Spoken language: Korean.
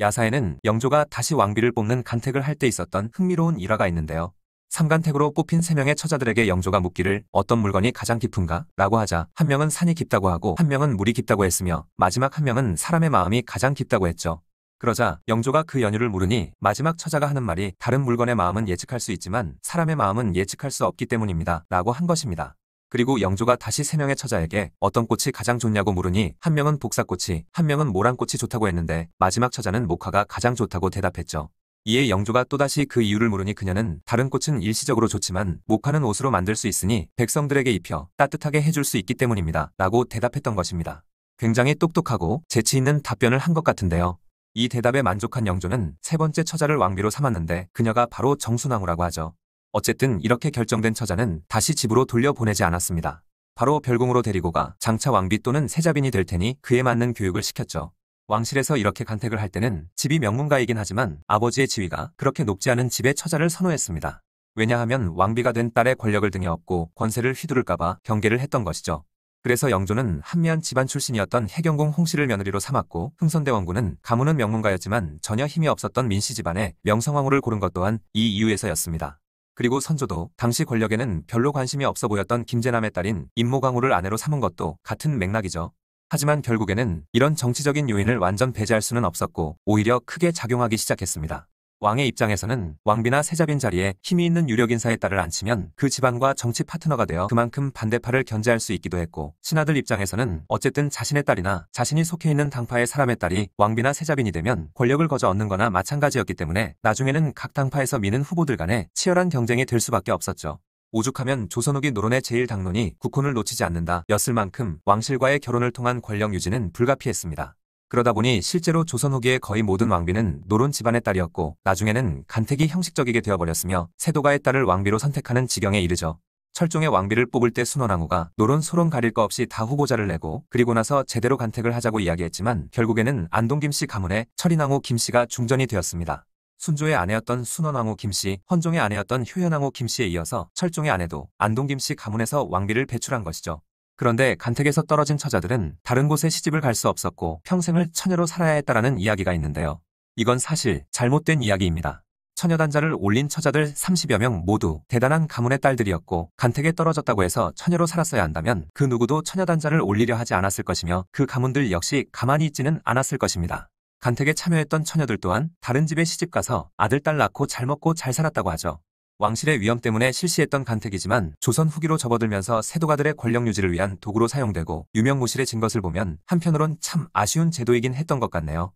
야사에는 영조가 다시 왕비를 뽑는 간택을 할 때 있었던 흥미로운 일화가 있는데요. 삼간택으로 뽑힌 3명의 처자들에게 영조가 묻기를 어떤 물건이 가장 깊은가? 라고 하자 한 명은 산이 깊다고 하고 한 명은 물이 깊다고 했으며 마지막 한 명은 사람의 마음이 가장 깊다고 했죠. 그러자 영조가 그 연유를 물으니 마지막 처자가 하는 말이 다른 물건의 마음은 예측할 수 있지만 사람의 마음은 예측할 수 없기 때문입니다. 라고 한 것입니다. 그리고 영조가 다시 3명의 처자에게 어떤 꽃이 가장 좋냐고 물으니 한 명은 복사꽃이, 한 명은 모란꽃이 좋다고 했는데 마지막 처자는 목화가 가장 좋다고 대답했죠. 이에 영조가 또다시 그 이유를 물으니 그녀는 다른 꽃은 일시적으로 좋지만 목화는 옷으로 만들 수 있으니 백성들에게 입혀 따뜻하게 해줄 수 있기 때문입니다. 라고 대답했던 것입니다. 굉장히 똑똑하고 재치 있는 답변을 한 것 같은데요. 이 대답에 만족한 영조는 3번째 처자를 왕비로 삼았는데 그녀가 바로 정순왕후라고 하죠. 어쨌든 이렇게 결정된 처자는 다시 집으로 돌려보내지 않았습니다. 바로 별궁으로 데리고 가 장차 왕비 또는 세자빈이 될 테니 그에 맞는 교육을 시켰죠. 왕실에서 이렇게 간택을 할 때는 집이 명문가이긴 하지만 아버지의 지위가 그렇게 높지 않은 집의 처자를 선호했습니다. 왜냐하면 왕비가 된 딸의 권력을 등에 업고 권세를 휘두를까봐 경계를 했던 것이죠. 그래서 영조는 한미한 집안 출신이었던 해경궁 홍씨를 며느리로 삼았고 흥선대 원군은 가문은 명문가였지만 전혀 힘이 없었던 민씨 집안에 명성황후를 고른 것 또한 이 이유에서였습니다. 그리고 선조도 당시 권력에는 별로 관심이 없어 보였던 김제남의 딸인 임모광후를 아내로 삼은 것도 같은 맥락이죠. 하지만 결국에는 이런 정치적인 요인을 완전 배제할 수는 없었고 오히려 크게 작용하기 시작했습니다. 왕의 입장에서는 왕비나 세자빈 자리에 힘이 있는 유력인사의 딸을 앉히면 그 집안과 정치 파트너가 되어 그만큼 반대파를 견제할 수 있기도 했고 신하들 입장에서는 어쨌든 자신의 딸이나 자신이 속해 있는 당파의 사람의 딸이 왕비나 세자빈이 되면 권력을 거저 얻는 거나 마찬가지였기 때문에 나중에는 각 당파에서 미는 후보들 간에 치열한 경쟁이 될 수밖에 없었죠. 오죽하면 조선 후기 노론의 제1당론이 국혼을 놓치지 않는다 였을 만큼 왕실과의 결혼을 통한 권력 유지는 불가피했습니다. 그러다 보니 실제로 조선 후기의 거의 모든 왕비는 노론 집안의 딸이었고 나중에는 간택이 형식적이게 되어버렸으며 세도가의 딸을 왕비로 선택하는 지경에 이르죠. 철종의 왕비를 뽑을 때 순원왕후가 노론 소론 가릴 거 없이 다 후보자를 내고 그리고 나서 제대로 간택을 하자고 이야기했지만 결국에는 안동 김씨 가문의 철인왕후 김씨가 중전이 되었습니다. 순조의 아내였던 순원왕후 김씨, 헌종의 아내였던 효현왕후 김씨에 이어서 철종의 아내도 안동 김씨 가문에서 왕비를 배출한 것이죠. 그런데 간택에서 떨어진 처자들은 다른 곳에 시집을 갈 수 없었고 평생을 처녀로 살아야 했다라는 이야기가 있는데요. 이건 사실 잘못된 이야기입니다. 처녀단자를 올린 처자들 30여 명 모두 대단한 가문의 딸들이었고 간택에 떨어졌다고 해서 처녀로 살았어야 한다면 그 누구도 처녀단자를 올리려 하지 않았을 것이며 그 가문들 역시 가만히 있지는 않았을 것입니다. 간택에 참여했던 처녀들 또한 다른 집에 시집가서 아들, 딸 낳고 잘 먹고 잘 살았다고 하죠. 왕실의 위험 때문에 실시했던 간택이지만 조선 후기로 접어들면서 세도가들의 권력 유지를 위한 도구로 사용되고 유명무실해진 것을 보면 한편으론 참 아쉬운 제도이긴 했던 것 같네요.